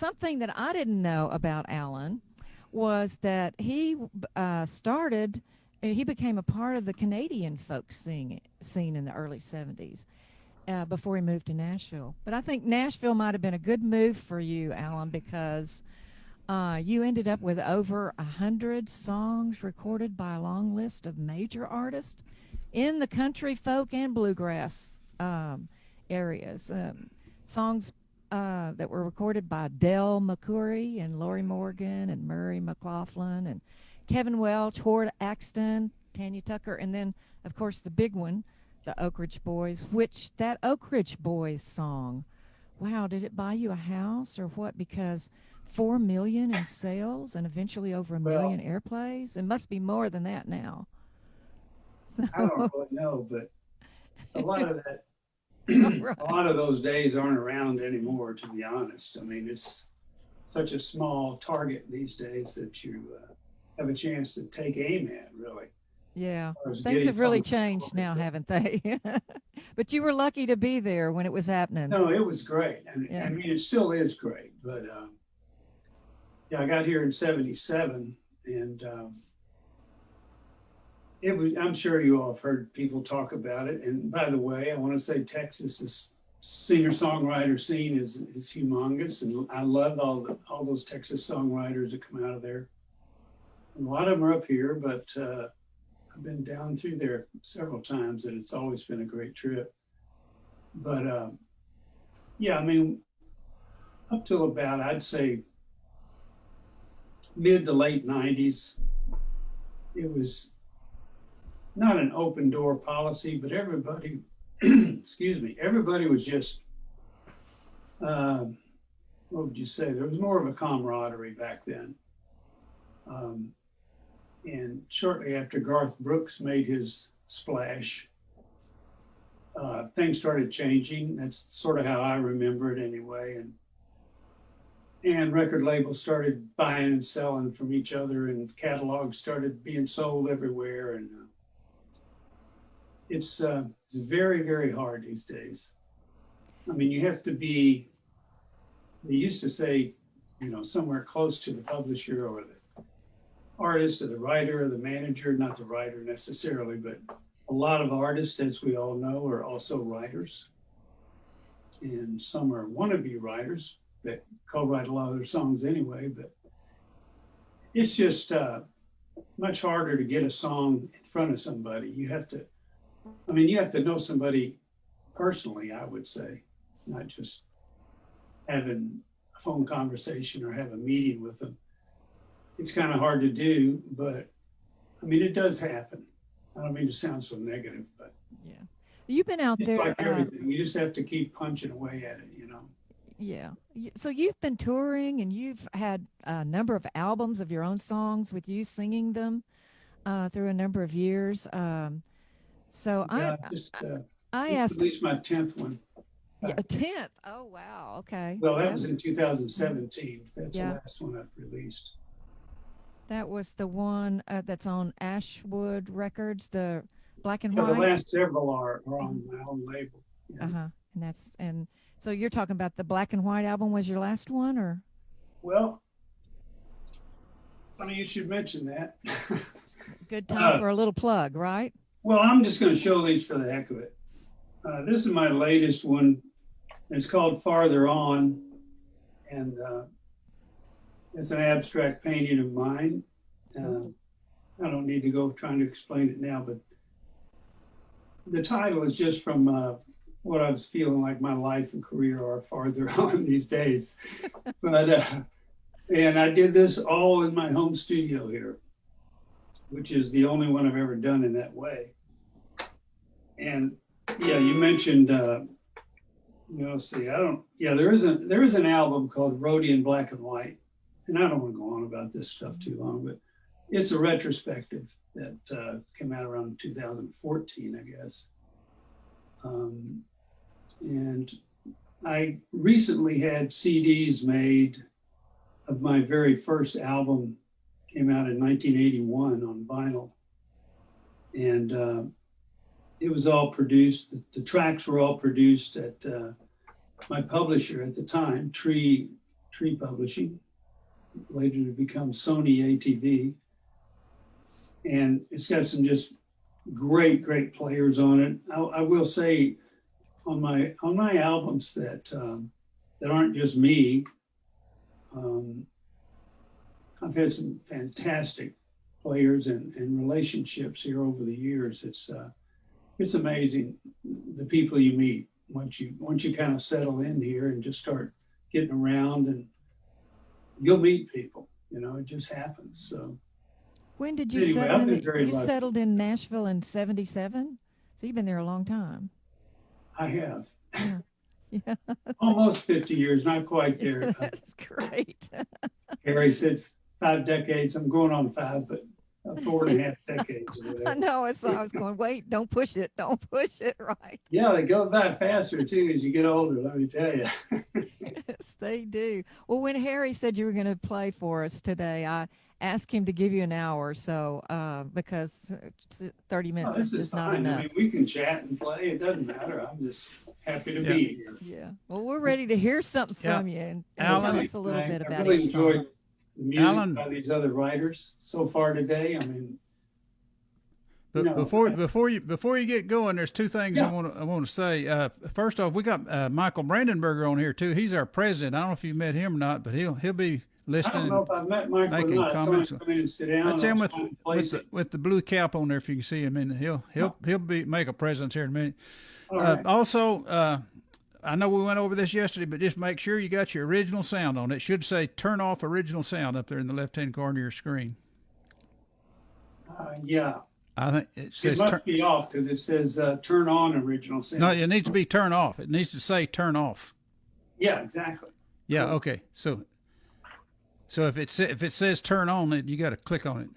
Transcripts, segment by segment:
something that I didn't know about Alan was that he became a part of the Canadian folk scene in the early 70s before he moved to Nashville. But I think Nashville might have been a good move for you, Alan, because you ended up with over 100 songs recorded by a long list of major artists in the country, folk, and bluegrass areas. Songs that were recorded by Del McCoury and Lori Morgan and Murray McLaughlin and Kevin Welch, Howard Axton, Tanya Tucker, and then, of course, the big one, the Oak Ridge Boys, which that Oak Ridge Boys song, wow, did it buy you a house or what? Because 4 million in sales and eventually over a Well, million airplays. It must be more than that now. I don't So, really know, but a lot of that, all a lot right. of those days aren't around anymore, to be honest. I mean, it's such a small target these days that you have a chance to take aim at, really, Yeah. as far as Things getting have really songs changed recorded. now, But haven't they? But you were lucky to be there when it was happening. no, it was great. And Yeah. I mean, it still is great. But yeah, I got here in '77, and it was, I'm sure you all have heard people talk about it. And by the way, I want to say Texas's singer-songwriter scene is humongous, and I love all those Texas songwriters that come out of there. And a lot of them are up here, but I've been down through there several times, and it's always been a great trip. But yeah, I mean, up till about, I'd say, mid to late '90s, it was not an open door policy, but everybody, excuse me, everybody was just, uh, what would you say? There was more of a camaraderie back then. Um, and shortly after Garth Brooks made his splash, things started changing. That's sort of how I remember it anyway. And record labels started buying and selling from each other, and catalogs started being sold everywhere. And it's very, very hard these days. I mean, you have to be, they used to say, somewhere close to the publisher or the artist or the writer or the manager, not the writer necessarily, but a lot of artists, as we all know, are also writers. And some are wannabe writers that co-write a lot of their songs anyway, but it's just much harder to get a song in front of somebody. You have to know somebody personally, I would say, not just having a phone conversation or have a meeting with them. It's kind of hard to do, but I mean, it does happen. I don't mean to sound so negative, but Yeah. You've been out it's there. like everything. You just have to keep punching away at it. Yeah. So you've been touring and you've had a number of albums of your own songs with you singing them through a number of years. So Yeah, I just asked, released my 10th one yeah, back a there. 10th. Oh, wow. Okay. Well, that Yeah. was in Mhm. 2017. That's the Yeah. last one I've released. That was the one that's on Ashwood Records, the black and Yeah, the white. last several are Mhm. on my own label. Yeah. Uh-huh. And so you're talking about the black and white album was your last one, or Well, funny you should mention that. good time uh, for a little plug, right? well, I'm just going to show these for the heck of it. This is my latest one. It's called Farther On, and it's an abstract painting of mine. Uh, Oh. I don't need to go trying to explain it now, but the title is just from what I was feeling like my life and career are farther on these days. But and I did this all in my home studio here, which is the only one I've ever done in that way. And yeah, you mentioned see, I don't. Yeah, there is an album called Rhody in Black and White, and I don't want to go on about this stuff too long, but it's a retrospective that came out around 2014, I guess. Um, and I recently had CDs made of my very first album, came out in 1981 on vinyl, and it was all produced. The tracks were all produced at my publisher at the time, Tree Tree Publishing, later to become Sony ATV. And it's got some just great players on it. I will say on my albums that aren't just me, I've had some fantastic players and relationships here over the years. It's amazing the people you meet once you kind of settle in here and just start getting around, and you'll meet people. It just happens. So when did you anyway, settle I've been in? very You lucky. settled in Nashville in '77, so you've been there a long time. I have Yeah. almost 50 years, not quite there. That's great. Harry said 5 decades. I'm going on 5, but 4.5 decades. Or I whatever. know. I was going, wait, don't push it. Don't push it. Right. Yeah, they go by faster too as you get older, let me tell you. Yes, they do. Well, when Harry said you were going to play for us today, I asked him to give you an hour, so because 30 minutes Oh, is this is just not fine. enough. I mean, we can chat and play. It doesn't matter. I'm just happy to be here. Yeah. Well, we're ready to hear something from you and Alan, tell us a little bit I about really each song. enjoyed the music Alan. by these other writers so far today. I mean, But No. before you get going, there's two things Yeah. I want to say. First off, we got Michael Brandenburger on here too. He's our president. I don't know if you met him or not, but he'll be I listening. don't know if I've met Michael or making not. comments. Someone come in and sit down. That's him I'll with find a place. with the blue cap on there. If you can see him, and he'll make a presence here in a minute. All right. Also, I know we went over this yesterday, but just make sure you got your original sound on. It should say "Turn off original sound" up there in the left-hand corner of your screen. Yeah, I think it it says must be off because it says turn on original sound. no. It needs to be "Turn off." It needs to say "Turn off." Yeah, exactly. Yeah. Cool. Okay. So if it says "Turn on," you got to click on it.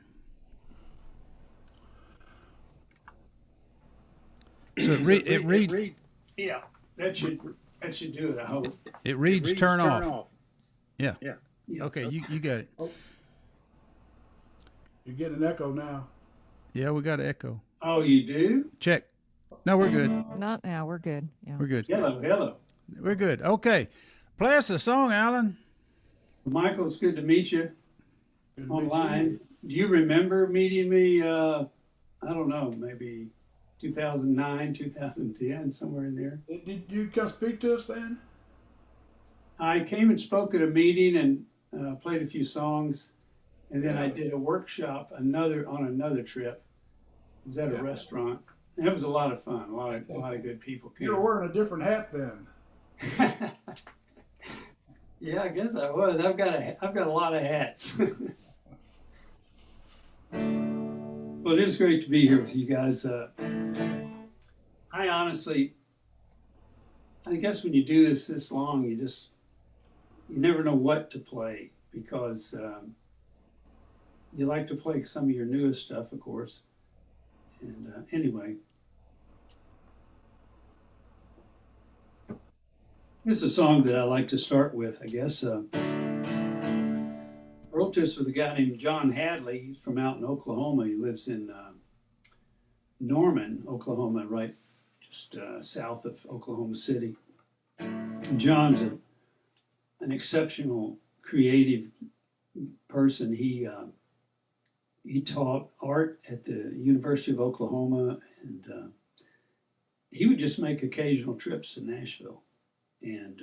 So it reads Yeah, that should do it. I hope. it reads "Turn off." Yeah. Yeah. Okay. You got it. You're getting an echo now. Yeah. We got an echo. Oh, you do? Check. No, we're good. Not now. We're good. Yeah. We're good. Hello. We're good. Okay. Play us a song, Alan. Michael, it's good to meet you Good to meet online. Do you remember meeting me? I don't know, maybe 2009, 2010, somewhere in there. you. Did you come speak to us then? I came and spoke at a meeting and played a few songs, and then I Yeah. did a workshop on another trip. It was at a Yeah. restaurant. And it was a lot of fun. A lot of good people came. You were wearing a different hat then. Yeah, I guess I was. I've got a lot of hats. Well, it is great to be here with you guys. I honestly, I guess when you do this long, you never know what to play because you like to play some of your newest stuff, of course. And anyway, this is a song that I like to start with, I guess. I wrote this with a guy named John Hadley. He's from out in Oklahoma. He lives in Norman, Oklahoma, right just south of Oklahoma City. And John's an exceptional creative person. He taught art at the University of Oklahoma, and he would just make occasional trips to Nashville and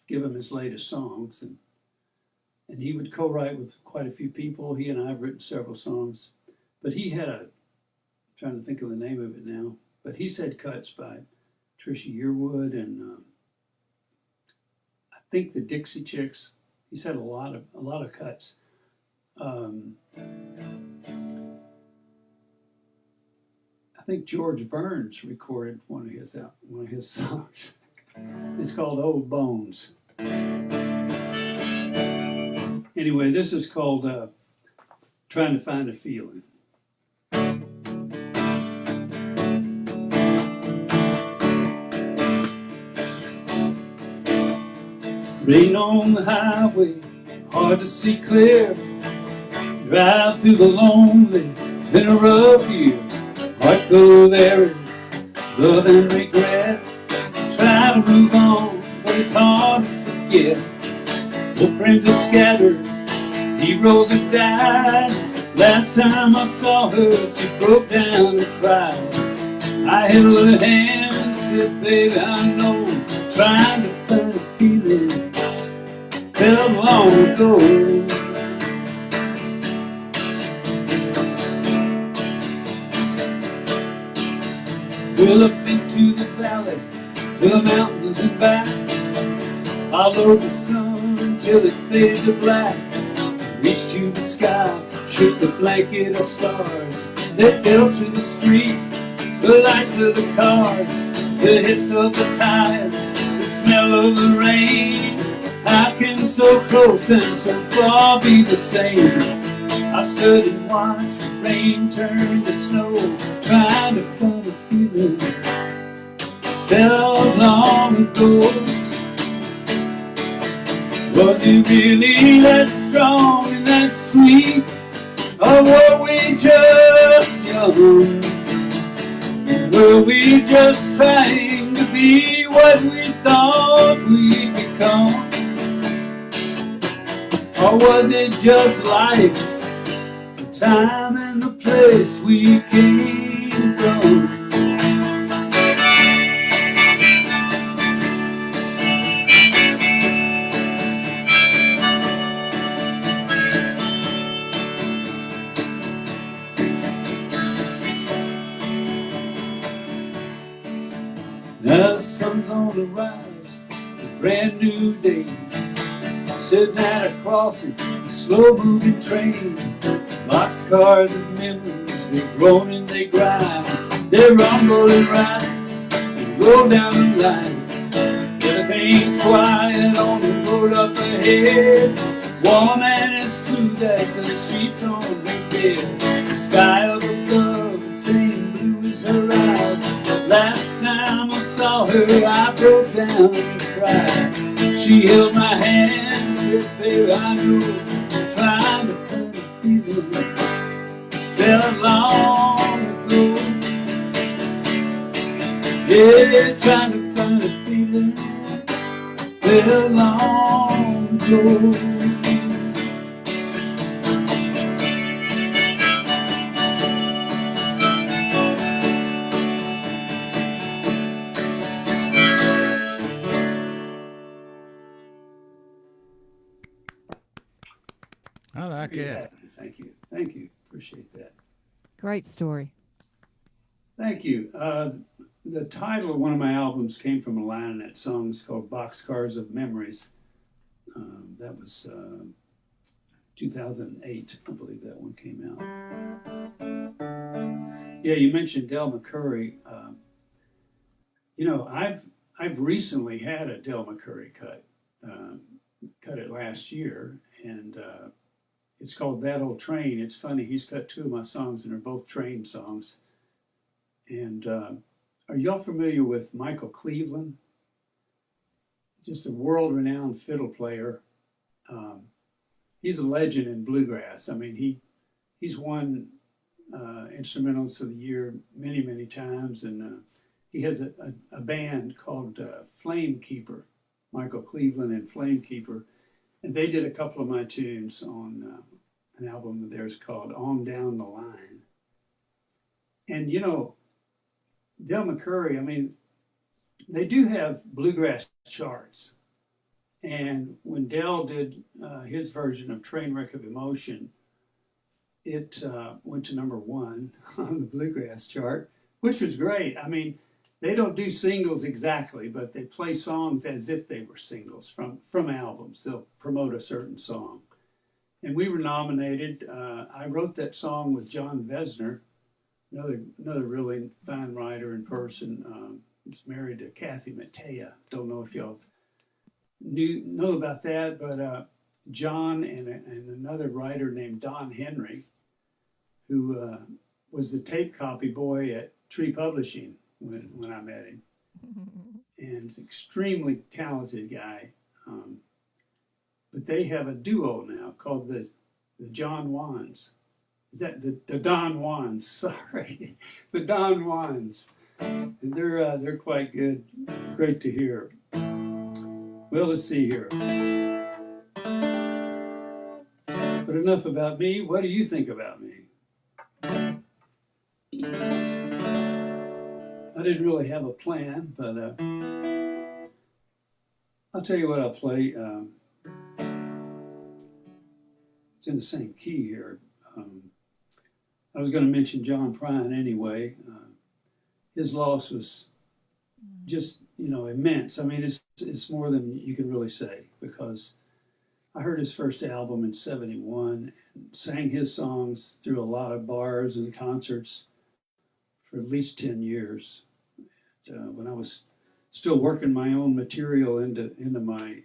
give him his latest songs. And he would co-write with quite a few people. He and I have written several songs. But he had I'm trying to think of the name of it now, but he's had cuts by Trisha Yearwood and I think the Dixie Chicks. He's had a lot of cuts. I think George Burns recorded one of his songs. It's called Old Bones. Anyway, this is called Trying to Find a Feeling. Rain on the highway, hard to see clear. Drive through the lonely, been a rough year. Heart full of errors, love and regret. Try to move on, but it's hard to forget. The friends are scattered, heroes have died. Last time I saw her, she broke down and cried. I held her hand and said, baby, I know, trying to find a feeling felt long ago. Well, up into the valley, to the mountains and back, followed the sun until it faded to black. Reached to the sky, shook the blanket of stars that fell to the street. The lights of the cars, the hiss of the tires, the smell of the rain. How can so close and so far be the same? I stood and watched the rain turn to snow, trying to find a feeling felt long ago. Was it really that strong and that sweet, or were we just young? Were we just trying to be what we thought we'd become? Or was it just like the time and the place we came from? Now the sun's on the rise, it's a brand new day. Sitting at a crossing, a slow-moving train. Boxcars of memories, they groan and they grind. They rumble and ride, they roll down the line. Everything's quiet on the road up ahead. Warm and as smooth as the sheets on her bed. The sky up above, the same blue as her eyes. Last time I saw her, I broke down and cried. She held my hand and said, baby, I know, trying to find a feeling felt long ago. Yeah, trying to find a feeling felt long ago. I like it. Thank you. Thank you. Appreciate that. Great story. Thank you. The title of one of my albums came from a line in that song. It's called Boxcars of Memories. That was 2008, I believe that one came out. Yeah, you mentioned Del McCoury. You know, I've recently had a Del McCoury cut. Cut it last year, and it's called That Old Train. It's funny, he's cut two of my songs, and they're both train songs. And are y'all familiar with Michael Cleveland? Just a world-renowned fiddle player. He's a legend in bluegrass. I mean, he's won Instrumentals of the Year many, many times, and he has a band called Flame Keeper, Michael Cleveland and Flame Keeper, and they did a couple of my tunes on an album of theirs called On Down the Line. And you know, Del McCoury, I mean, they do have bluegrass charts. And when Del did his version of Trainwreck of Emotion, it went to #1 on the bluegrass chart, which was great. I mean, they don't do singles exactly, but they play songs as if they were singles from albums. They'll promote a certain song. And we were nominated. I wrote that song with John Vesner, another really fine writer in person. He's married to Kathy Mattea. Don't know if y'all know about that, but John and another writer named Don Henry, who was the tape copy boy at Tree Publishing when I met him. And he's an extremely talented guy. But they have a duo now called the John Wands. Is that the Don Wands? Sorry, the Don Wands. And they're quite good. Great to hear. Well, let's see here. But enough about me. What do you think about me? I didn't really have a plan, but I'll tell you what I'll play. It's in the same key here. I was going to mention John Prine anyway. His loss was just, immense. I mean, it's more than you can really say, because I heard his first album in '71 and sang his songs through a lot of bars and concerts for at least 10 years. When I was still working my own material into my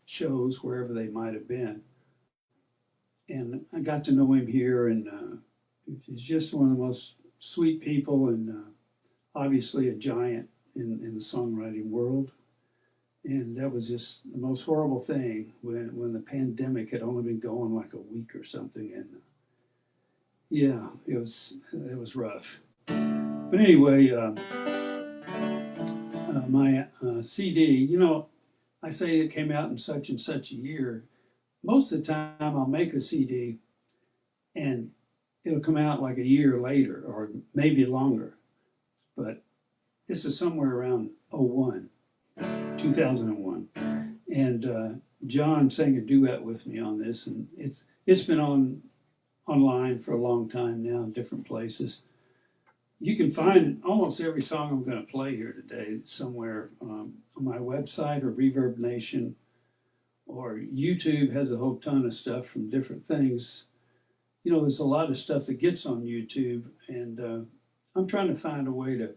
shows, wherever they might have been. And I got to know him here, and he's just one of the most sweet people, and obviously a giant in the songwriting world. And that was just the most horrible thing when the pandemic had only been going like a week or something. And yeah, it was rough. But anyway, my CD, I say it came out in such and such a year. Most of the time I'll make a CD and it'll come out like a year later or maybe longer. But this is somewhere around 2001. And John sang a duet with me on this, and it's been online for a long time now in different places. You can find almost every song I'm going to play here today somewhere on my website or Reverb Nation, or YouTube has a whole ton of stuff from different things. There's a lot of stuff that gets on YouTube, and I'm trying to find a way to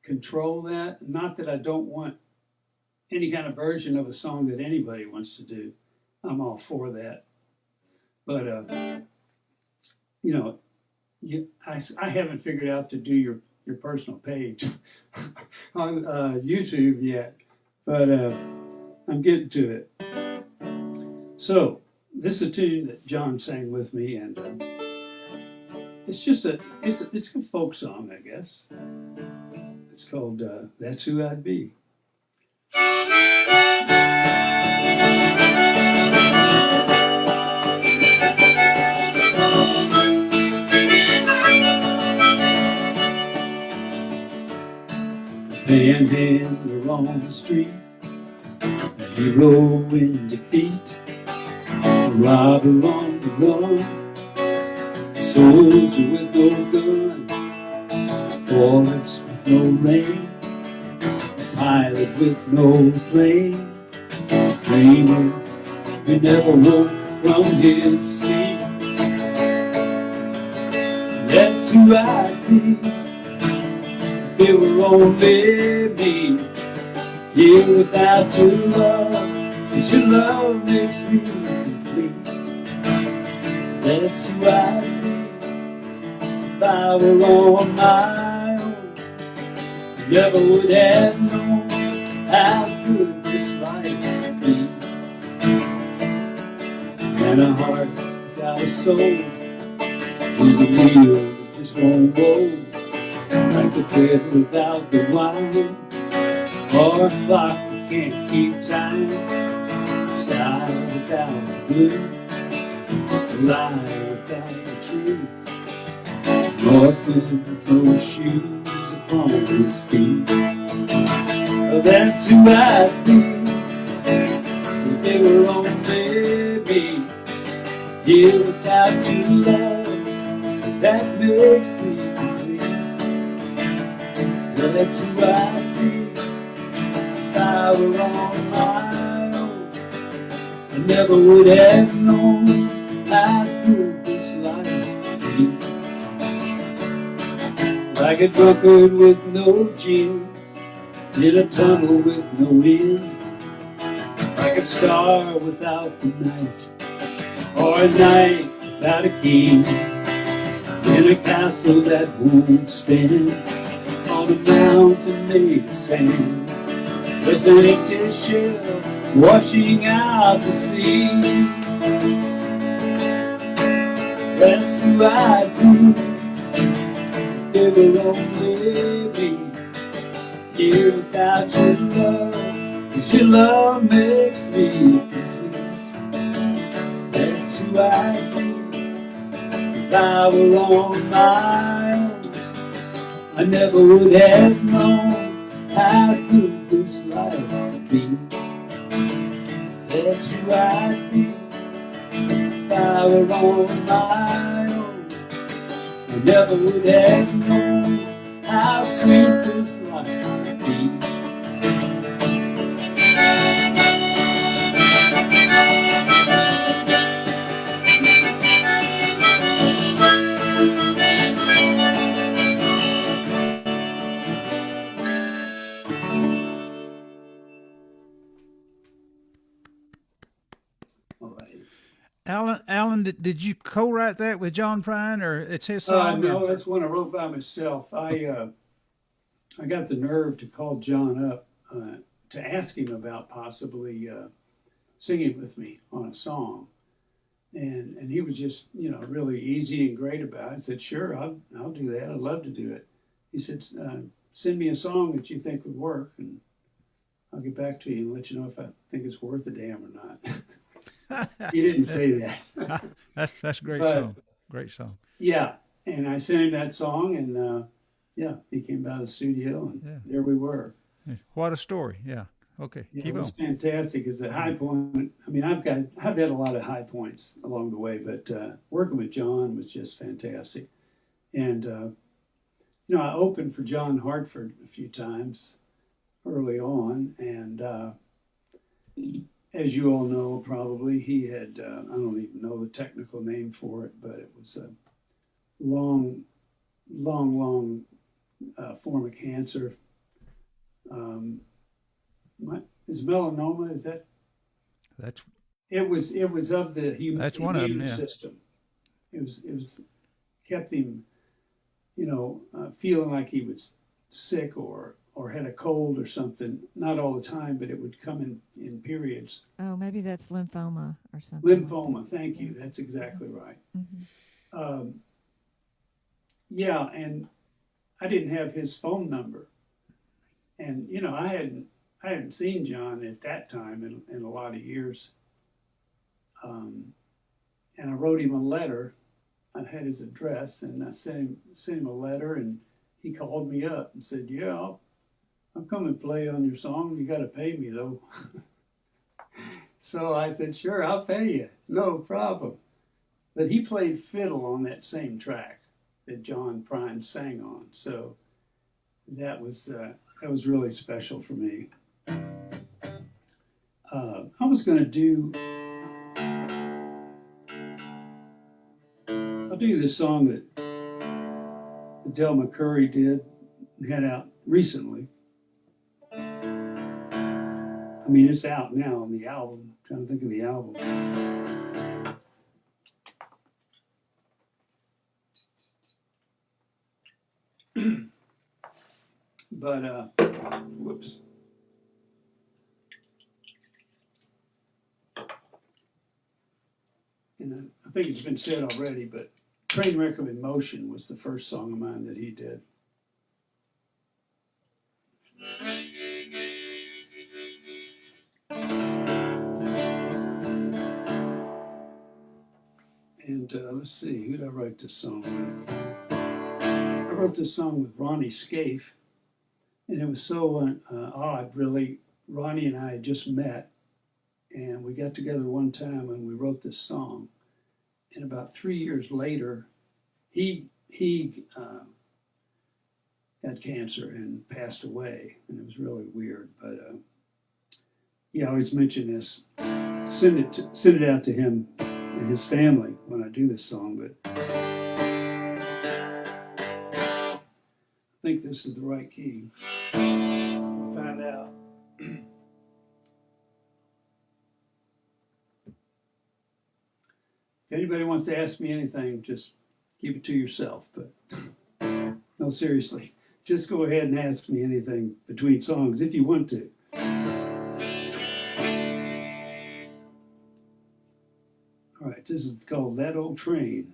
control that. Not that I don't want any kind of version of a song that anybody wants to do. I'm all for that. But, I haven't figured out to do your personal page on YouTube yet, but I'm getting to it. So this is a tune that John sang with me, and it's a folk song, I guess. It's called That's Who I'd Be. Panhandler on the street, a hero in defeat, a robber on the run, a soldier with no guns, a forest with no rain, a pilot with no plane, a dreamer who never woke from his sleep. That's who I'd be. It were only me, here without your love, 'cause your love makes me complete. That's who I'd be, if I were on my own. Never would have known how good this life would be. And a heart without a soul is a wheel that just won't roll. Like the bread without the wine, or a clock that can't keep time, a style without the blue, a lie without the truth, an orphan with no shoes upon his feet. Oh, that's who I'd be, if they were only me, here without your love, 'cause that makes me. That's who I'd be, if I were on my own. I never would have known how good this life would be. Like a drunkard with no gin, in a tunnel with no end. Like a star without the night, or a night without a king. In a castle that won't stand, on a mountain made of sand. There's an empty shell washing out to sea. That's who I'd be, if it only be. Here without your love, 'cause your love makes me complete. That's That's who I'd be if I were on my own. I never would have known how good this life would be. That's who I'd be if I were on my own. I never would have known how sweet this life would be. All right. Alan, did you co-write that with John Prine, or it's his song? No, that's one I wrote by myself. I got the nerve to call John up to ask him about possibly singing with me on a song, and he was just really easy and great about it. I said, sure, I'll do that. I'd love to do it. He said, send me a song that you think would work, and I'll get back to you and let you know if I think it's worth a damn or not. He didn't say that. That's a great But- song. Great song. Yeah, and I sent him that song, and he came by the studio, and there we were. What a story. Yeah. Okay. Yeah, Keep it was on. fantastic. It's a high point. I mean, I've had a lot of high points along the way, but working with John was just fantastic. And I opened for John Hartford a few times early on, and as you all know, probably he had I don't even know the technical name for it, but it was a long form of cancer. Is melanoma? Is that? That's It was of the That's one of them, immune yeah. system. It was kept him, feeling like he was sick or had a cold or something. Not all the time, but it would come in periods. Oh, maybe that's lymphoma or something. Lymphoma. Thank you. That's exactly right. Mm-hmm. Yeah, and I didn't have his phone number, and I hadn't seen John at that time in a lot of years. And I wrote him a letter. I had his address, and I sent him a letter, and he called me up and said, "Yeah, I'll come and play on your song. You got to pay me though." So I said, "Sure, I'll pay you, no problem." But he played fiddle on that same track that John Prine sang on, so that was really special for me. I was going to do. I'll do this song that Del McCurry had out recently. I mean, it's out now on the album. I'm trying to think of the album. But, whoops. And I think it's been said already, but Trainwreck of Emotion was the first song of mine that he did. And let's see, who did I write this song with? I wrote this song with Ronnie Scaife, and it was so odd, really. Ronnie and I had just met, and we got together one time and we wrote this song. And about 3 years later, he got cancer and passed away, and it was really weird. But I always mention this. Send it out to him and his family when I do this song. But I think this is the right key. We'll find out. If anybody wants to ask me anything, just keep it to yourself. But no, seriously, just go ahead and ask me anything between songs if you want to. All right, this is called That Old Train.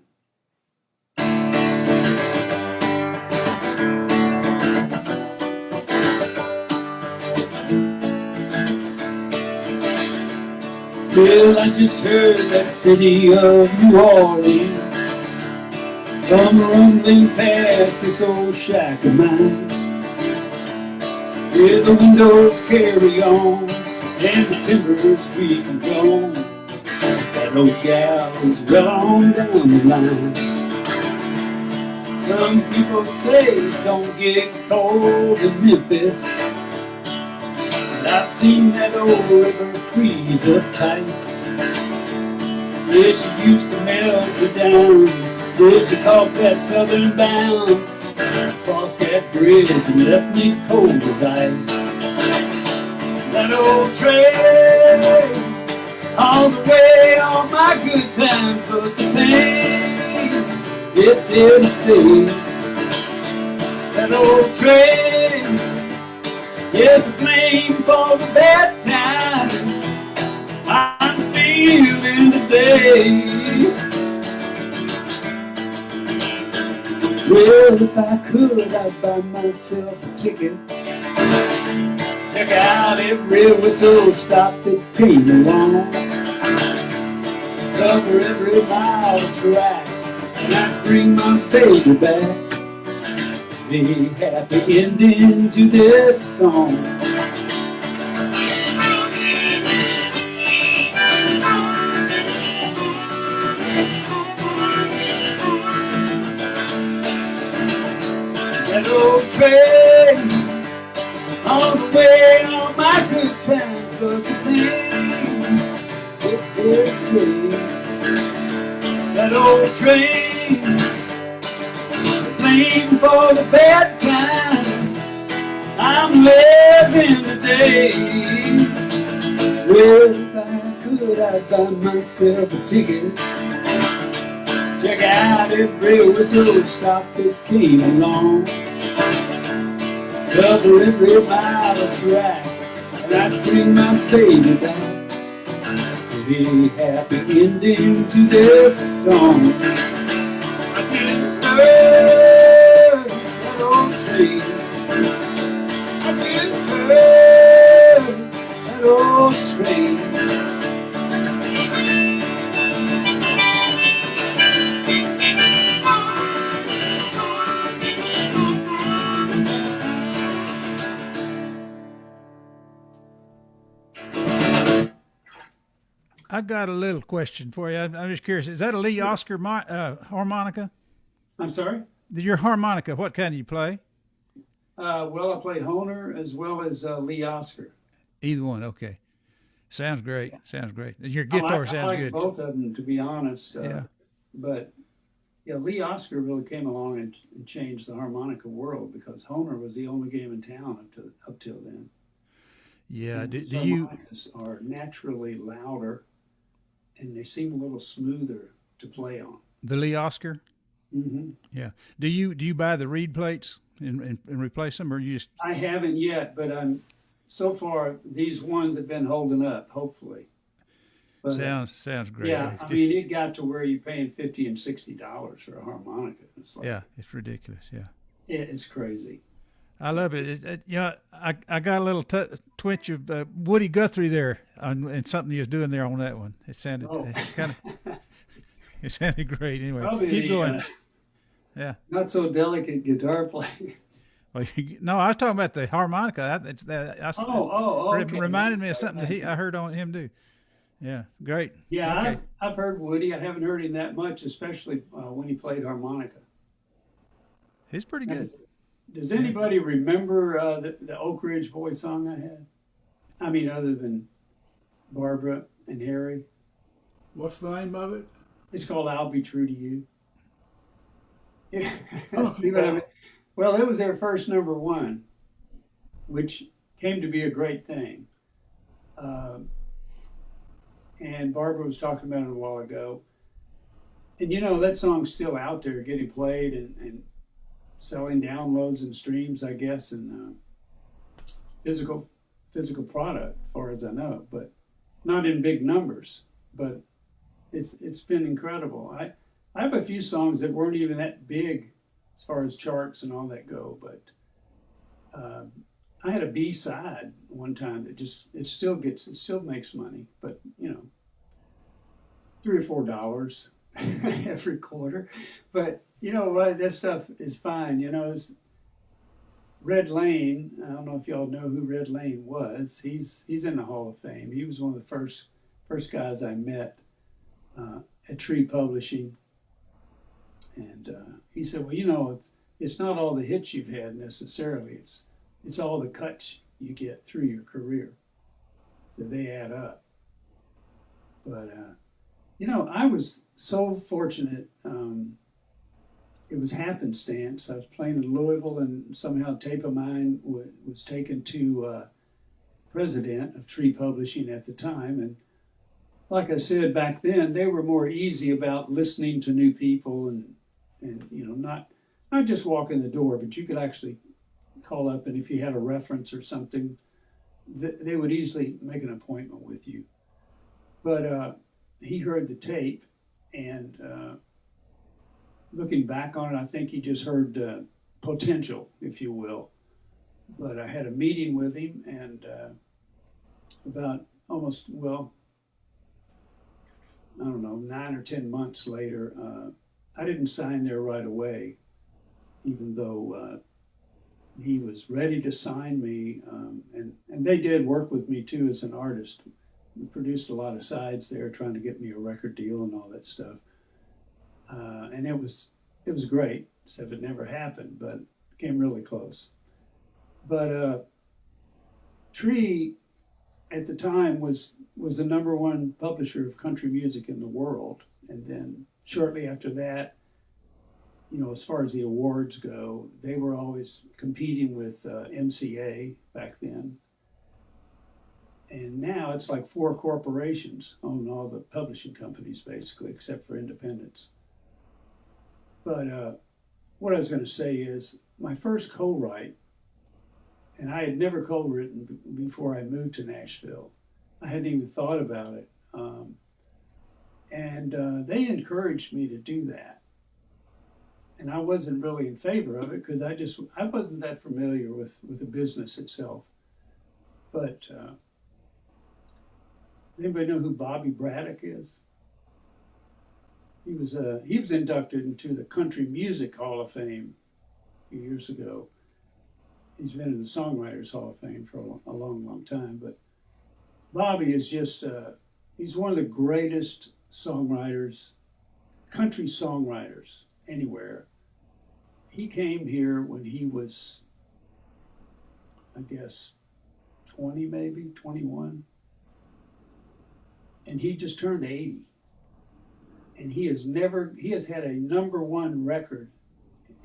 Well, I just heard that city of New Orleans come rumbling past this old shack of mine. Where the windows carry on and the timbers creak and groan. That old gal is well on down the line. Some people say it don't get cold in Memphis, but I've seen that old river freeze up tight. Yeah, she used to melt me down. Yeah, she caught that southern bound. Crossed that bridge and left me cold as ice. That old train, all the way on my good times, but the pain, it's here to stay. That old train, yeah, the flame for the bad time I'm feeling today. Well, if I could, I'd buy myself a ticket. Check out every whistle stop that came along. Cover every mile of track, and I'd bring my baby back. Be happy ending to this song. That old train, on the way on my good times, but the thing, it's here to stay. That old train, the flame for the bad time I'm living today. Well, if I could, I'd buy myself a ticket. Check out every whistle stop that came along. Cover every mile of track, and I'd bring my baby back. Be happy ending to this song. I just heard that old train. I just heard that old train. I got a little question for you. I'm just curious. Is that a Lee Oscar harmonica? I'm sorry? Your harmonica, what kind do you play? Well, I play Honer as well as Lee Oscar. Either one, okay. Sounds great. Sounds great. Your I guitar like, sounds I like good. both of them, to be honest. Yeah. But yeah, Lee Oscar really came along and changed the harmonica world, because Honer was the only game in town up till then. Yeah. And Do his you? harmonicas are naturally louder, and they seem a little smoother to play on. The Lee Oscar? Mm-hmm. Yeah. Do you buy the reed plates and replace them, or you just? I haven't yet, but so far these ones have been holding up, hopefully. But, Sounds great. yeah, It's I just- mean, it got to where you're paying $50 and $60 for a harmonica. It's like, yeah, it's ridiculous. Yeah. it's crazy. I love it. I got a little twitch of Woody Guthrie there and something he was doing there on that one. It sounded kind of. It sounded great. Anyway, Probably keep the, going. Yeah. Not so delicate guitar playing. Well, no, I was talking about the harmonica. It Okay. reminded me of something that I heard on him do. Yeah, great. Yeah, Okay. I've heard Woody. I haven't heard him that much, especially when he played harmonica. He's pretty good. Does anybody remember the Oak Ridge Boy song I had? I mean, other than Barbara and Harry. What's the name of it? It's called "I'll Be True to You." Oh, See what I mean? Well, it was their first #1, which came to be a great thing. And Barbara was talking about it a while ago. And you know, that song's still out there getting played and selling downloads and streams, I guess, and physical product, as far as I know, but not in big numbers. But it's been incredible. I have a few songs that weren't even that big as far as charts and all that go, but I had a B-side one time that it still makes money, but you know, $3 or $4 every quarter. But you know what? That stuff is fine. You know, it's Red Lane. I don't know if y'all know who Red Lane was. He's in the Hall of Fame. He was one of the first guys I met at Tree Publishing, and he said, "Well, you know, it's not all the hits you've had necessarily. It's all the cuts you get through your career. So they add up." But you know, I was so fortunate. It was happenstance. I was playing in Louisville, and somehow a tape of mine was taken to president of Tree Publishing at the time. And like I said back then, they were more easy about listening to new people, and you know, not just walk in the door, but you could actually call up, and if you had a reference or something, they would easily make an appointment with you. But he heard the tape, and looking back on it, I think he just heard potential, if you will. But I had a meeting with him, and about almost, well, I don't know, 9 or 10 months later, I didn't sign there right away, even though he was ready to sign me. And they did work with me too as an artist. We produced a lot of sides there, trying to get me a record deal and all that stuff. And it was great, except it never happened, but it came really close. But Tree at the time was the #1 publisher of country music in the world. And then shortly after that, you know, as far as the awards go, they were always competing with MCA back then. And now it's like 4 corporations own all the publishing companies, basically, except for independents. But what I was going to say is my first co-write, and I had never co-written before I moved to Nashville. I hadn't even thought about it. And they encouraged me to do that. And I wasn't really in favor of it because I wasn't that familiar with the business itself. But anybody know who Bobby Braddock is? He was inducted into the Country Music Hall of Fame a few years ago. He's been in the Songwriters Hall of Fame for a long, long time. But Bobby is just, he's one of the greatest songwriters, country songwriters anywhere. He came here when he was, I guess, 20 maybe, 21. And he just turned 80. And he has had a #1 record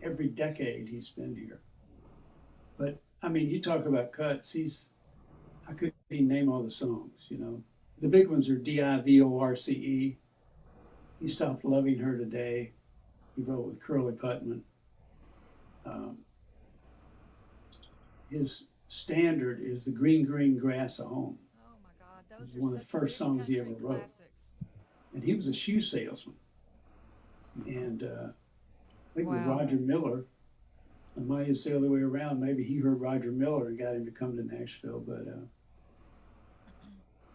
every decade he's been here. But I mean, you talk about cuts, I couldn't even name all the songs, you know. The big ones are DIVORCE. He Stopped Loving Her Today. He wrote with Curly Putman. His standard is The Green, Green Grass of Home. Oh my God, those It's are one of the such first big songs he ever country wrote. classics. And he was a shoe salesman. And I think with Wow. Roger Miller, I might just say the other way around. Maybe he heard Roger Miller and got him to come to Nashville. But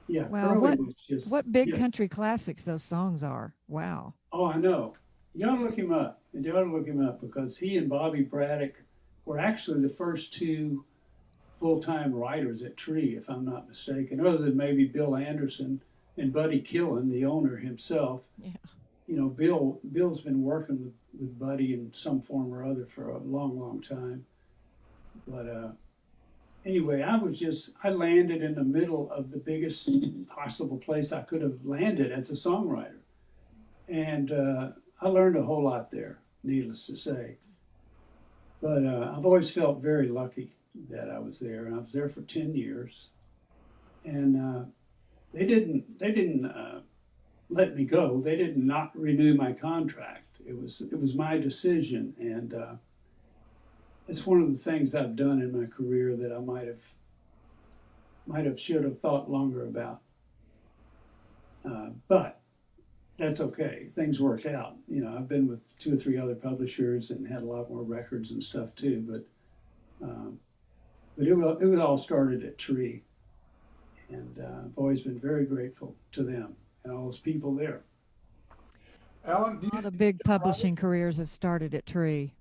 yeah, Wow, Curly was just, What big yeah. country classics those songs are. Wow. Oh, I know. You ought to look him up. You ought to look him up because he and Bobby Braddock were actually the first 2 full-time writers at Tree, if I'm not mistaken, other than maybe Bill Anderson and Buddy Killen, the owner himself. Yeah. You know, Bill's been working with Buddy in some form or other for a long, long time. But anyway, I landed in the middle of the biggest possible place I could have landed as a songwriter. And I learned a whole lot there, needless to say. But I've always felt very lucky that I was there, and I was there for 10 years. And they didn't let me go. They did not renew my contract. It was my decision, and it's one of the things I've done in my career that I should have thought longer about. But that's okay. Things worked out. You know, I've been with 2 or 3 other publishers and had a lot more records and stuff too. But it all started at Tree, and I've always been very grateful to them and all those people there. Alan, All the big publishing careers have started at Tree.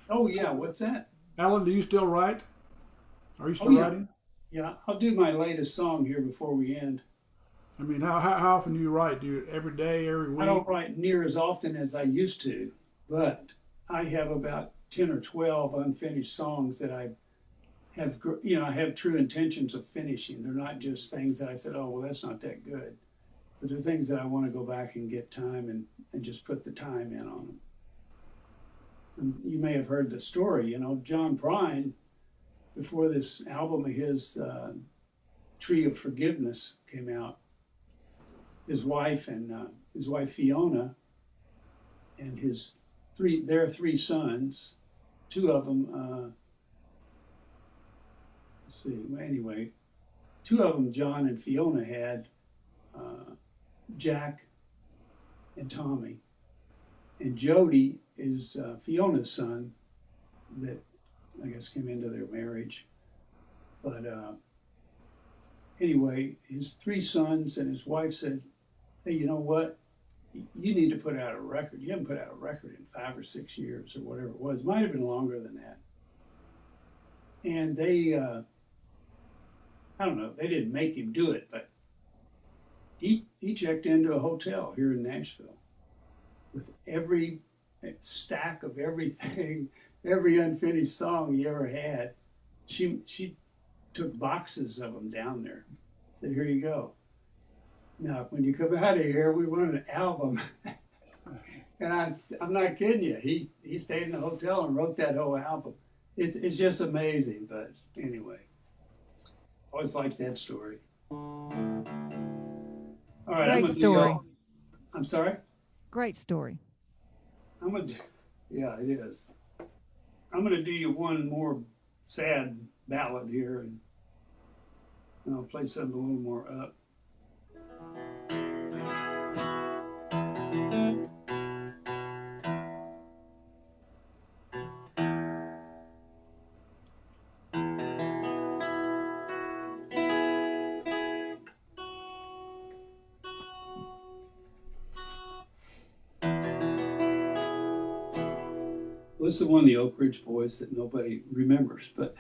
Oh yeah, what's that? Alan, do you still write? Are you still Oh, yeah. writing? Yeah, I'll do my latest song here before we end. I mean, how often do you write? Do you every day, every week? I don't write near as often as I used to, but I have about 10 or 12 unfinished songs that I have, I have true intentions of finishing. They're not just things that I said, oh, well, that's not that good. But they're things that I want to go back and get time and just put the time in on them. And you may have heard the story, John Prine, before this album of his, Tree of Forgiveness came out, his wife Fiona and their three sons, two of them, two of them, John and Fiona, had Jack and Tommy, and Jody is Fiona's son that I guess came into their marriage. But anyway, his three sons and his wife said, hey, you know what? You need to put out a record. You haven't put out a record in 5 or 6 years or whatever it was. Might have been longer than that. And they, I don't know, they didn't make him do it, but he checked into a hotel here in Nashville with every stack of everything, every unfinished song he ever had. She took boxes of them down there. Said, here you go. Now, when you come out of here, we want an album. And I'm not kidding you. He stayed in the hotel and wrote that whole album. It's just amazing. But anyway, always liked that story. All right, Great story. I'm sorry? Great story. Yeah, it is. I'm going to do you one more sad ballad here, and I'll play something a little more up. Well, this is one of the Oak Ridge Boys that nobody remembers, but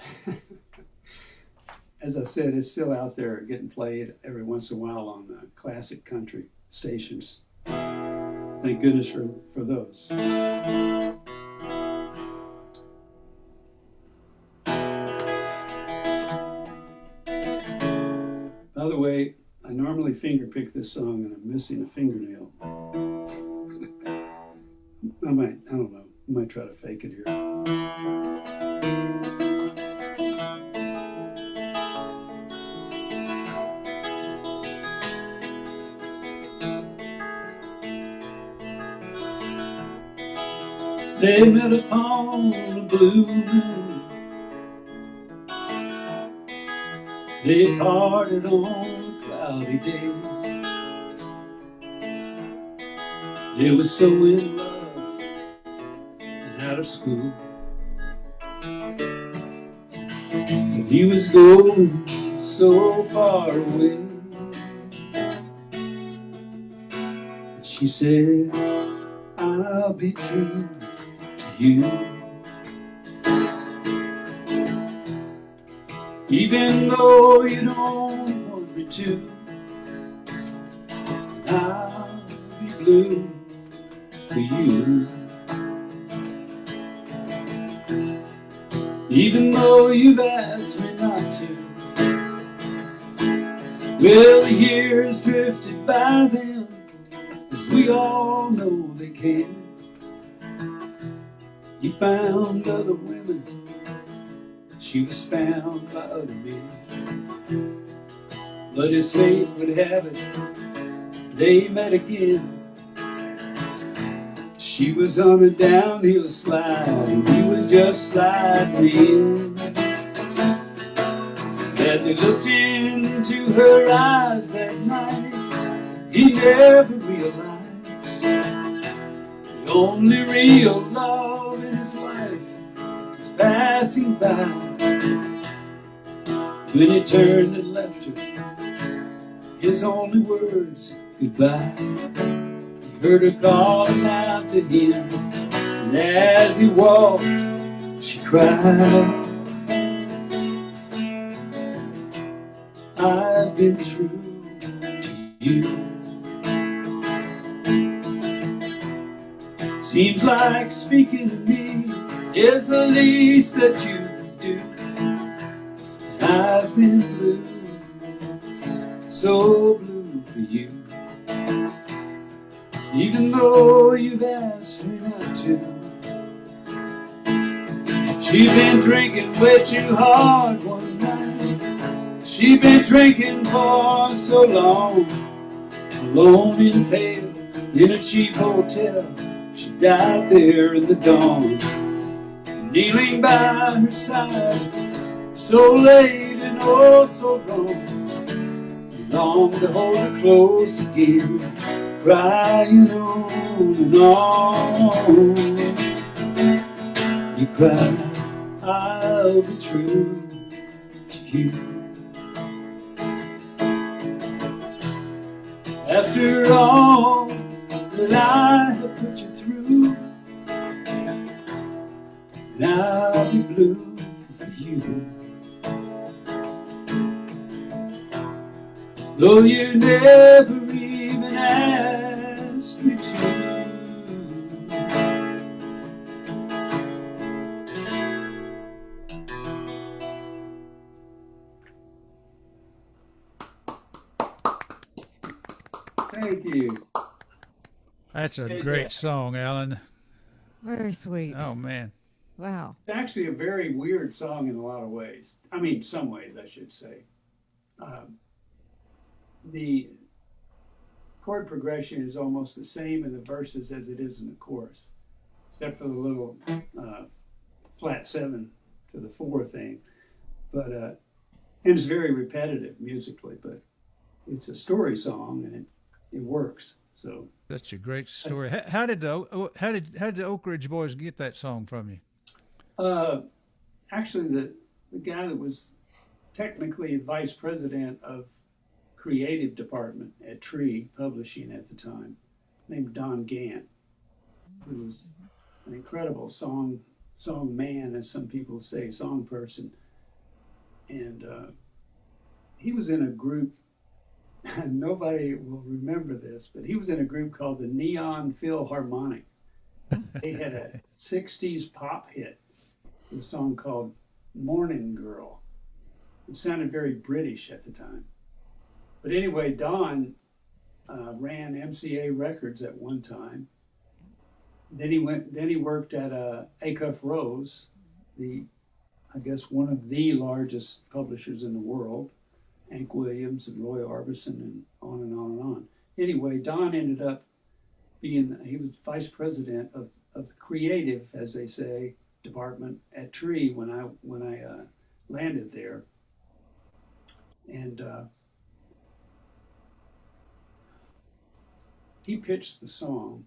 as I said, it's still out there getting played every once in a while on the classic country stations. Thank goodness for those. By the way, I normally finger pick this song and I'm missing a fingernail. I don't know. I might try to fake it here. They met upon a blue moon. They parted on a cloudy day. They were so in love and out of school. And he was going so far away. And she said, I'll be true to you, even though you don't want me to. I'll be blue for you, even though you've asked me not to. Well, the years drifted by them, as we all know they can. He found other women, she was found by other men. But his fate would have it, they met again. She was on a downhill slide, and he was just sliding in. As he looked into her eyes that night, he never realized the only real love in his life was passing by. When he turned and left her, his only words, goodbye. Heard her calling out to him, and as he walked, she cried, I've been true to you. Seems like speaking to me is the least that you can do. And I've been blue, so blue for you. Even though you've asked me not to. She's been drinking way too hard one night. She's been drinking for so long, alone and pale in a cheap hotel. She died there in the dawn, kneeling by her side, so late and oh so wrong. You long to hold her close again, crying on and on. You cry, I'll be true to you. After all that I have put you through, and I'll be blue for you. Though you never even asked me to. Thank you. That's a great song, Alan. Very sweet. Oh man. Wow. It's actually a very weird song in a lot of ways. I mean, some ways, I should say. The chord progression is almost the same in the verses as it is in the chorus, except for the little flat 7 to the 4 thing. But and it's very repetitive musically, but it's a story song and it works. So that's a great story. How did the Oak Ridge Boys get that song from you? Actually, the guy that was technically vice president of creative department at Tree Publishing at the time, named Don Gant, who was an incredible song man, as some people say, song person. And he was in a group, and nobody will remember this, but he was in a group called the Neon Philharmonic. They had a 60s pop hit, a song called Morning Girl. It sounded very British at the time. But anyway, Don ran MCA Records at one time. Then he worked at Acuff Rose, I guess one of the largest publishers in the world, Hank Williams and Roy Orbison and on and on and on. Anyway, Don ended up he was vice president of the creative, as they say, department at Tree when I landed there. And he pitched the song.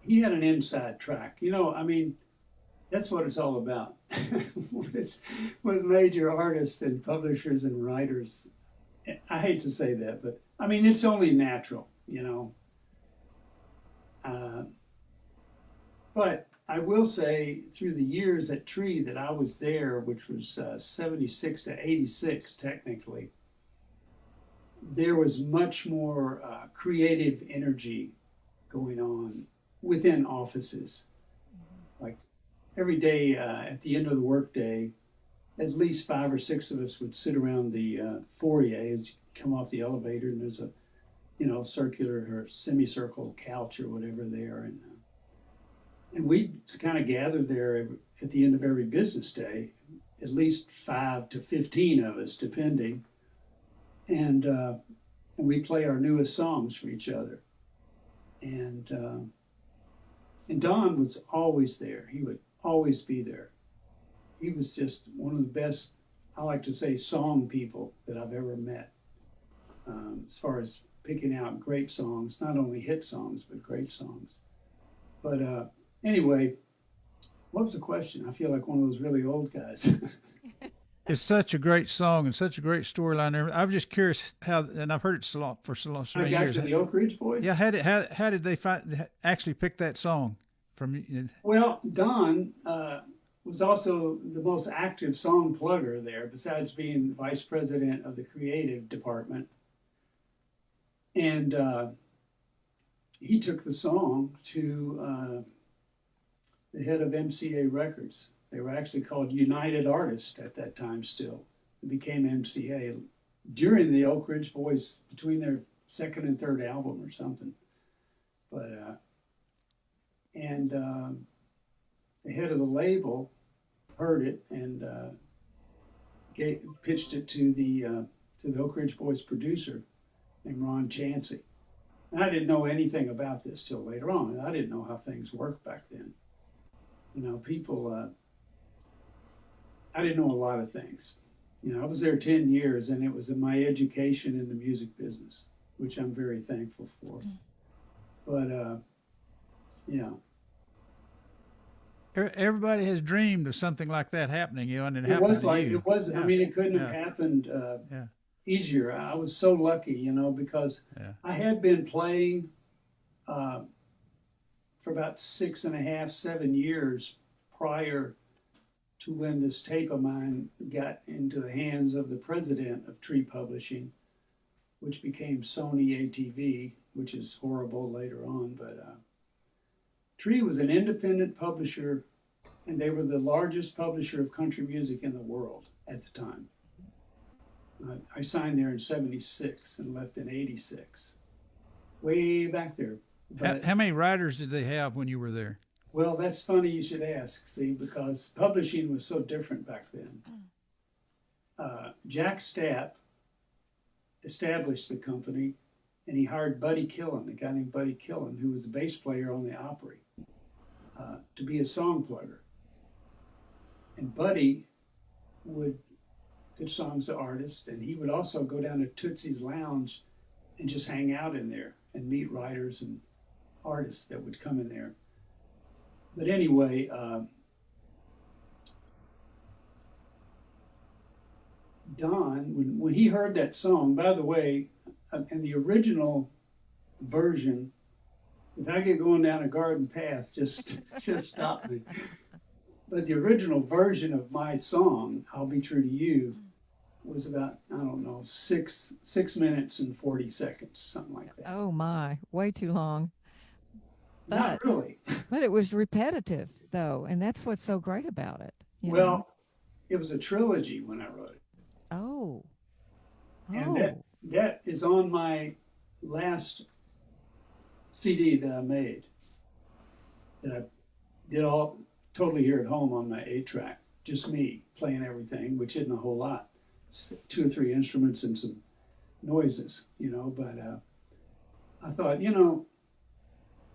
He had an inside track. You know, I mean, that's what it's all about. with major artists and publishers and writers. I hate to say that, but I mean, it's only natural, you know. But I will say, through the years at Tree that I was there, which was 76 to 86 technically, there was much more creative energy going on within offices. Like every day at the end of the workday, at least 5 or 6 of us would sit around the foyer as you come off the elevator, and there's a, you know, circular or semicircle couch or whatever there, and we kind of gather there at the end of every business day, at least 5 to 15 of us, depending, and we play our newest songs for each other, and Don was always there. He would always be there. He was just one of the best, I like to say, song people that I've ever met, as far as picking out great songs, not only hit songs, but great songs. But anyway, what was the question? I feel like one of those really old guys. it's such a great song and such a great storyline. I'm just curious how, and I've heard it so I many got years. to the Oak Ridge Boys. Yeah, how did they actually pick that song from you? Well, Don was also the most active song plugger there, besides being vice president of the creative department. And he took the song to the head of MCA Records. They were actually called United Artists at that time still. It became MCA during the Oak Ridge Boys, between their second and third album or something. But, the head of the label heard it and pitched it to the Oak Ridge Boys producer named Ron Chansey. And I didn't know anything about this till later on. I didn't know how things worked back then. You know, people, I didn't know a lot of things. You know, I was there 10 years and it was my education in the music business, which I'm very thankful for. But, yeah. Everybody has dreamed of something like that happening, you know, and it It happened was to like, you. it was, I mean, it couldn't have Yeah. happened Yeah. easier. I was so lucky, you know, because Yeah. I had been playing for about 6.5, 7 years prior to when this tape of mine got into the hands of the president of Tree Publishing, which became Sony ATV, which is horrible later on. But Tree was an independent publisher, and they were the largest publisher of country music in the world at the time. I signed there in '76 and left in '86, way back there. But, How many writers did they have when you were there? well, that's funny you should ask, see, because publishing was so different back then. Jack Stapp established the company, and he hired Buddy Killen, a guy named Buddy Killen, who was a bass player on the Opry, to be a song plugger. And Buddy would pitch songs to artists, and he would also go down to Tootsie's Lounge and just hang out in there and meet writers and artists that would come in there. But anyway, Don, when he heard that song, by the way, in the original version, if I get going down a garden path, just stop me. But the original version of my song, "I'll Be True to You," was about, I don't know, 6 minutes and 40 seconds, something like that. Oh my, way too long. Not really. But it was repetitive though, and that's what's so great about it. You know? Well, it was a trilogy when I wrote it. Oh. And Oh. that is on my last CD that I made, that I did all totally here at home on my 8-track, just me playing everything, which isn't a whole lot, 2 or 3 instruments and some noises, you know. But I thought, you know,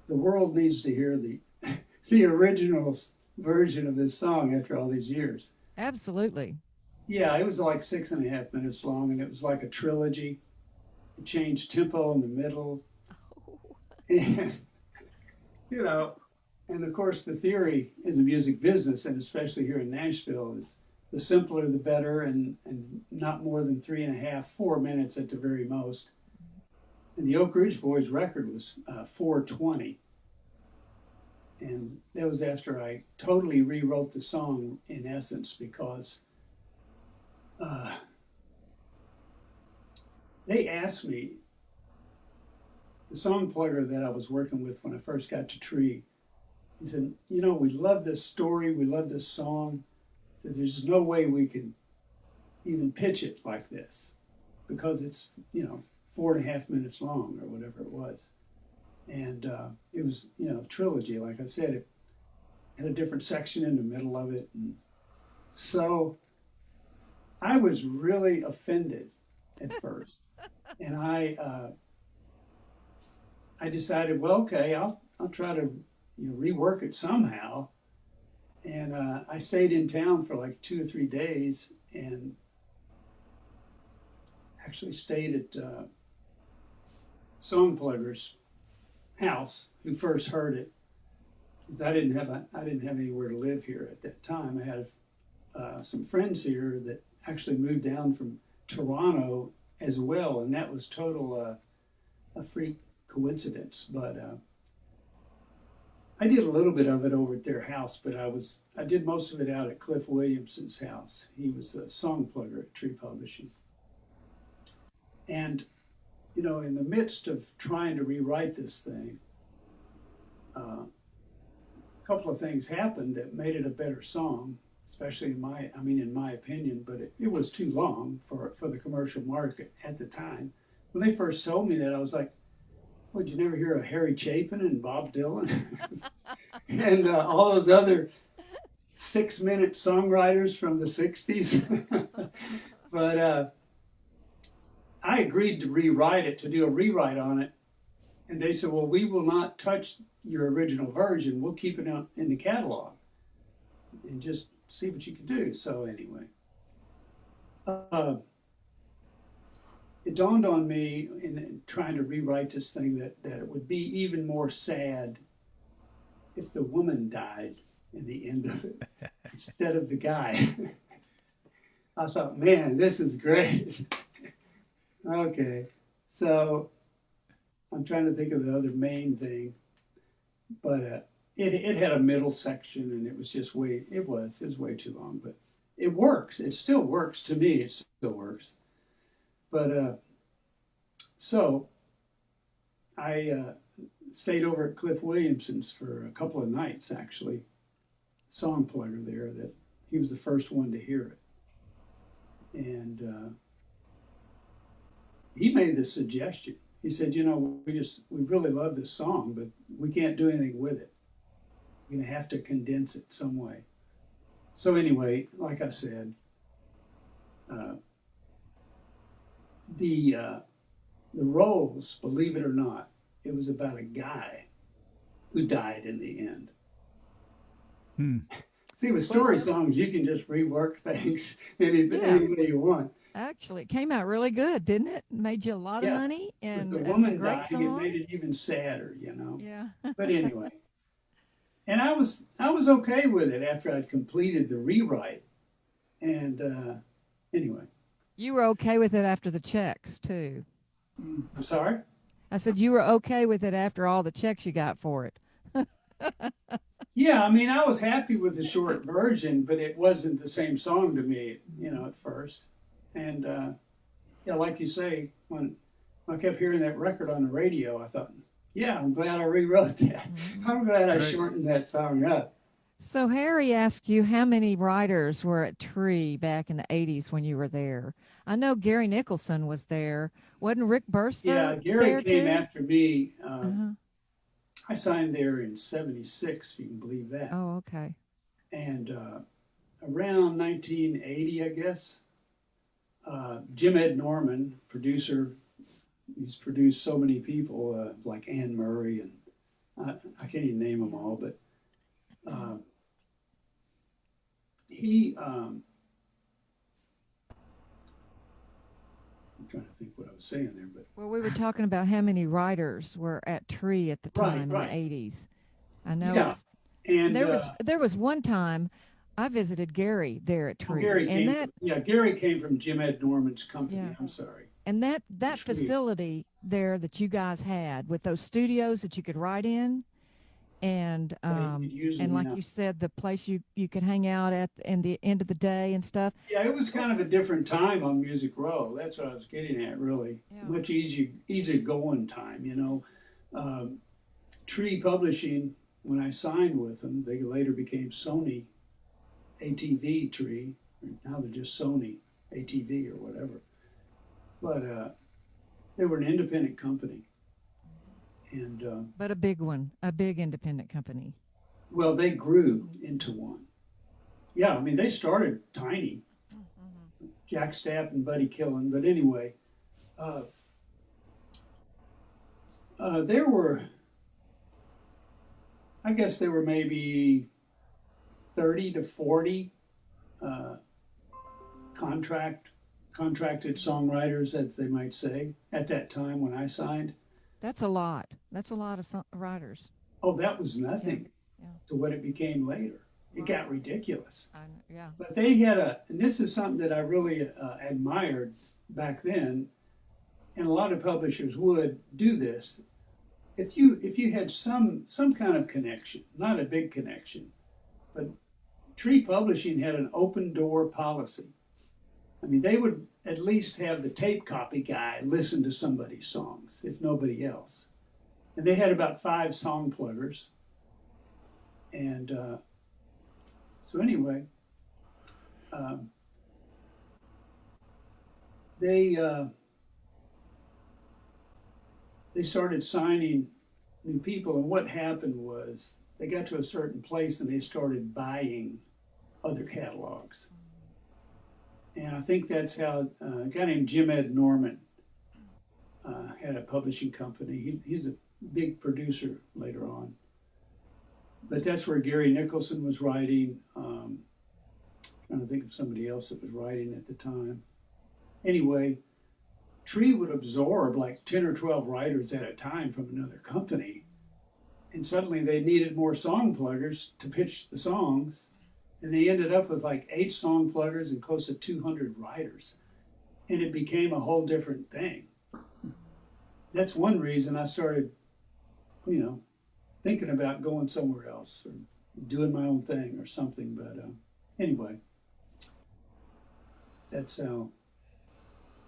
the world needs to hear the original version of this song after all these years. Absolutely. Yeah, it was like 6.5 minutes long, and it was like a trilogy. It changed tempo in the middle. And, you know, and of course the theory in the music business, and especially here in Nashville, is the simpler the better, and not more than 3.5, 4 minutes at the very most. And the Oak Ridge Boys record was 4:20. And that was after I totally rewrote the song, in essence, because they asked me, the song plugger that I was working with when I first got to Tree, he said, you know, we love this story, we love this song. He said, there's no way we can even pitch it like this, because it's, you know, 4.5 minutes long or whatever it was. And it was, you know, a trilogy. Like I said, it had a different section in the middle of it. And so I was really offended at first. And I decided, well, okay, I'll try to, you know, rework it somehow. And I stayed in town for like 2 or 3 days, and actually stayed at Song Plugger's house, who first heard it, because I didn't have anywhere to live here at that time. I had some friends here that actually moved down from Toronto as well, and that was total a freak coincidence. But I did a little bit of it over at their house, but I did most of it out at Cliff Williamson's house. He was a song plugger at Tree Publishing. And, you know, in the midst of trying to rewrite this thing, a couple of things happened that made it a better song, especially in my opinion, but it was too long for the commercial market at the time. When they first told me that, I was like, would you never hear of Harry Chapin and Bob Dylan and all those other 6-minute songwriters from the 60s? But I agreed to rewrite it, to do a rewrite on it. And they said, well, we will not touch your original version. We'll keep it in the catalog and just see what you can do. So anyway, it dawned on me in trying to rewrite this thing that it would be even more sad if the woman died in the end of it instead of the guy. I thought, man, this is great. Okay, so I'm trying to think of the other main thing, but it had a middle section, and it was just it was way too long, but it works. It still works to me. It still works. But so I stayed over at Cliff Williamson's for a couple of nights, actually. Song plugger there, that he was the first one to hear it, and he made this suggestion. He said, you know, we really love this song, but we can't do anything with it. We're going to have to condense it some way. So anyway, like I said, the roles, believe it or not, it was about a guy who died in the end. See, with story songs, you can just rework things any way you want. Actually, it came out really good, didn't it? Made you a lot of money, and with the it's a woman great dying, song. it made it even sadder, you know. Yeah. But anyway, and I was okay with it after I'd completed the rewrite. And anyway, You were okay with it after the checks too. I'm sorry. I said you were okay with it after all the checks you got for it. Yeah, I mean, I was happy with the short version, but it wasn't the same song to me, you know, at first. And yeah, like you say, when I kept hearing that record on the radio, I thought, yeah, I'm glad I rewrote that. I'm glad I shortened that song up. So Harry asked you how many writers were at Tree back in the 80s when you were there. I know Gary Nicholson was there. Wasn't Rick Bursford Yeah, Gary there came too? after me. I signed there in '76, if you can believe that. Oh, okay. And around 1980, I guess, Jim Ed Norman, producer, he's produced so many people like Anne Murray, and I can't even name them all, but he, I'm trying to think what I was saying there, but. Well, we were talking about how many writers were at Tree at the time Right. in the 80s. I know Yeah. And there was one time I visited Gary there at Tree, Gary and came from Jim Ed Norman's company. Yeah. I'm sorry. and that Tree. facility there that you guys had with those studios that you could write in, and you could use them, like yeah. you said, the place you could hang out at in the end of the day and stuff. Yeah, it was kind of a different time on Music Row. That's what I was getting at, really. Yeah. Much easier going time, you know. Tree Publishing, when I signed with them, they later became Sony ATV Tree. Now they're just Sony ATV or whatever. But they were an independent company. And But a big one, a big independent company. well, they grew into one. Yeah, I mean, they started tiny. Jack Stapp and Buddy Killen. But anyway, there were, I guess there were maybe 30 to 40 contracted songwriters, as they might say, at that time when I signed. That's a lot. That's a lot of writers. Oh, that was nothing Yeah. to what it became later. It got ridiculous. Yeah. But they had and this is something that I really admired back then, and a lot of publishers would do this. If you had some kind of connection, not a big connection, but Tree Publishing had an open door policy. I mean, they would at least have the tape copy guy listen to somebody's songs, if nobody else. And they had about 5 song pluggers. And so anyway, they started signing new people, and what happened was they got to a certain place and they started buying other catalogs. And I think that's how a guy named Jim Ed Norman had a publishing company. He's a big producer later on. But that's where Gary Nicholson was writing. Trying to think of somebody else that was writing at the time. Anyway, Tree would absorb like 10 or 12 writers at a time from another company. And suddenly they needed more song pluggers to pitch the songs. And they ended up with like 8 song pluggers and close to 200 writers. And it became a whole different thing. That's one reason I started, thinking about going somewhere else or doing my own thing or something. But anyway, that's how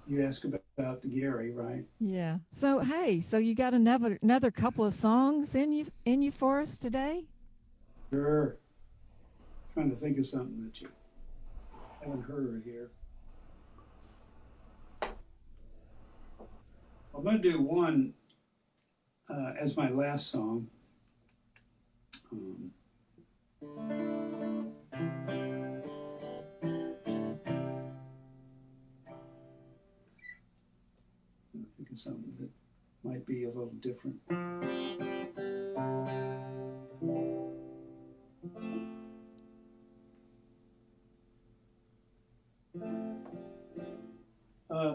you ask about Gary, right? Yeah. So hey, so you got another couple of songs in you for us today? Sure. Trying to think of something that you haven't heard here. I'm going to do one as my last song. Think of something that might be a little different.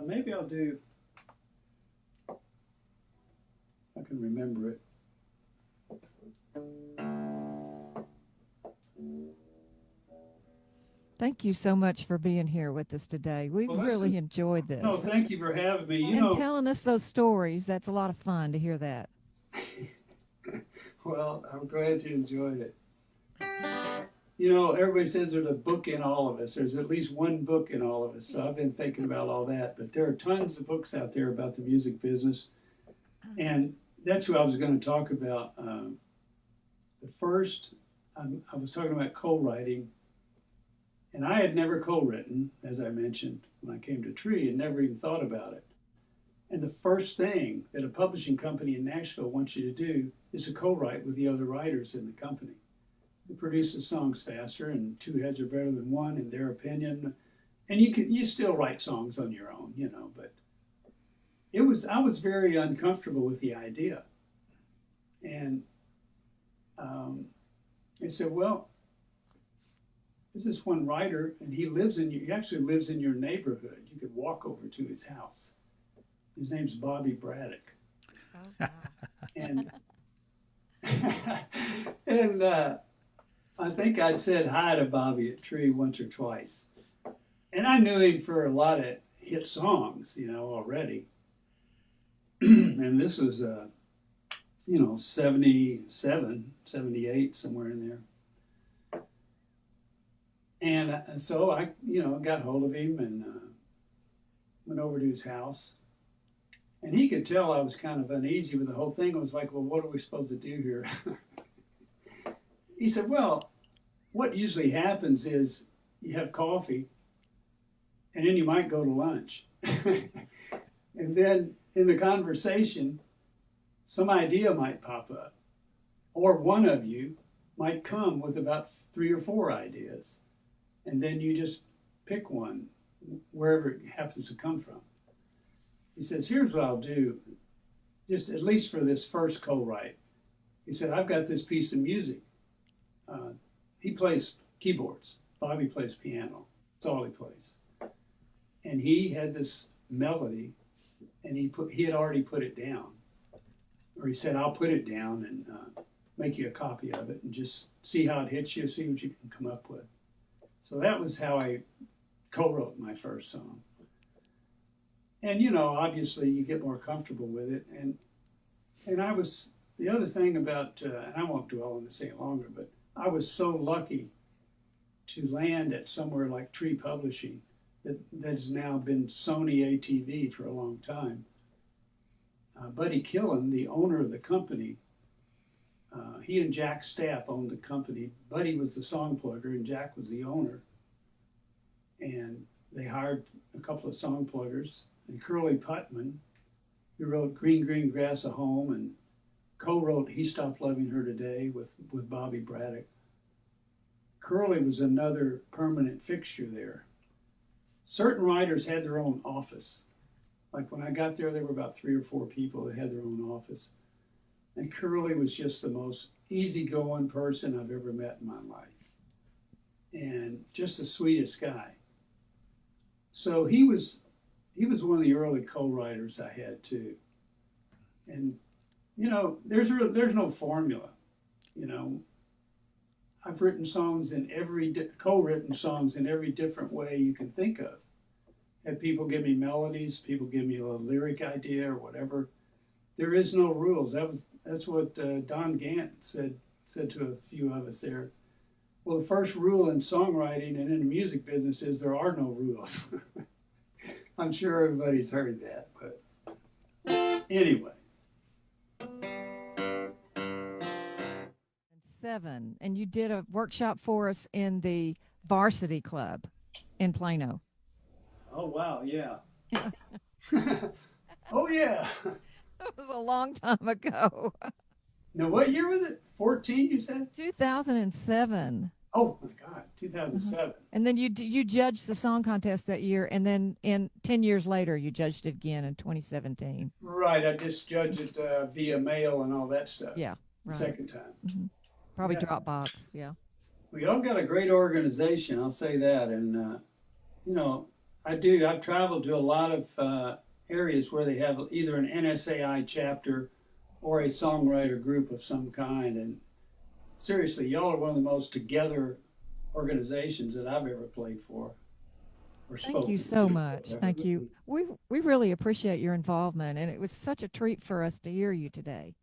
Maybe I'll do, I can remember it. Thank you so much for being here with us today. We've really enjoyed this. No, thank you for having me. And telling us those stories. That's a lot of fun to hear that. Well, I'm glad you enjoyed it. Everybody says there's a book in all of us. There's at least one book in all of us. So I've been thinking about all that. But there are tons of books out there about the music business. And that's what I was going to talk about. The first, I was talking about co-writing. And I had never co-written, as I mentioned, when I came to Tree, and never even thought about it. And the first thing that a publishing company in Nashville wants you to do is to co-write with the other writers in the company. It produces songs faster, and 2 heads are better than 1 in their opinion. And you still write songs on your own, but I was very uncomfortable with the idea. And I said, well, there's this one writer, and he actually lives in your neighborhood. You could walk over to his house. His name's Bobby Braddock. Oh, wow. And and I think I'd said hi to Bobby at Tree once or twice. And I knew him for a lot of hit songs, already. And this was, 77, 78, somewhere in there. And so I, got hold of him and went over to his house. And he could tell I was kind of uneasy with the whole thing. I was like, well, what are we supposed to do here? He said, well, what usually happens is you have coffee and then you might go to lunch. And then in the conversation, some idea might pop up. Or one of you might come with about 3 or 4 ideas. And then you just pick one, wherever it happens to come from. He says, here's what I'll do, just at least for this first co-write. He said, I've got this piece of music. He plays keyboards. Bobby plays piano. That's all he plays. And he had this melody, and he had already put it down. Or he said, I'll put it down, and make you a copy of it and just see how it hits you, see what you can come up with. So that was how I co-wrote my first song. And, you know, obviously you get more comfortable with it. And I was, the other thing about, and I won't dwell on this any longer, but I was so lucky to land at somewhere like Tree Publishing that has now been Sony ATV for a long time. Buddy Killen, the owner of the company, he and Jack Stapp owned the company. Buddy was the song plugger and Jack was the owner. And they hired a couple of song pluggers. And Curly Putman, who wrote Green Green Grass a Home and co-wrote He Stopped Loving Her Today with Bobby Braddock. Curly was another permanent fixture there. Certain writers had their own office. Like when I got there were about 3 or 4 people that had their own office. And Curly was just the most easygoing person I've ever met in my life. And just the sweetest guy. So he was one of the early co-writers I had too. And, you know, there's no formula, you know. I've written songs in co-written songs in every different way you can think of. Had people give me melodies, people give me a lyric idea or whatever. There is no rules. That's what Don Gant said to a few of us there. Well, the first rule in songwriting and in the music business is there are no rules. I'm sure everybody's heard that, but anyway. 7, and you did a workshop for us in the Varsity Club in Plano. Oh, wow, yeah. Oh, yeah. That was a long time ago. Now, what year was it? 14, you said? 2007. Oh, my God, 2007. And then you judged the song contest that year, and then 10 years later, you judged it again in 2017. Right, I just judged it via mail and all that stuff. Yeah, right. Second time. Mm-hmm. Probably Yeah. Dropbox, yeah. We all got a great organization, I'll say that. And, you know, I've traveled to a lot of areas where they have either an NSAI chapter or a songwriter group of some kind. And seriously, y'all are one of the most together organizations that I've ever played for. Or Thank you spoken so to. much. Thank you. We really appreciate your involvement, and it was such a treat for us to hear you today.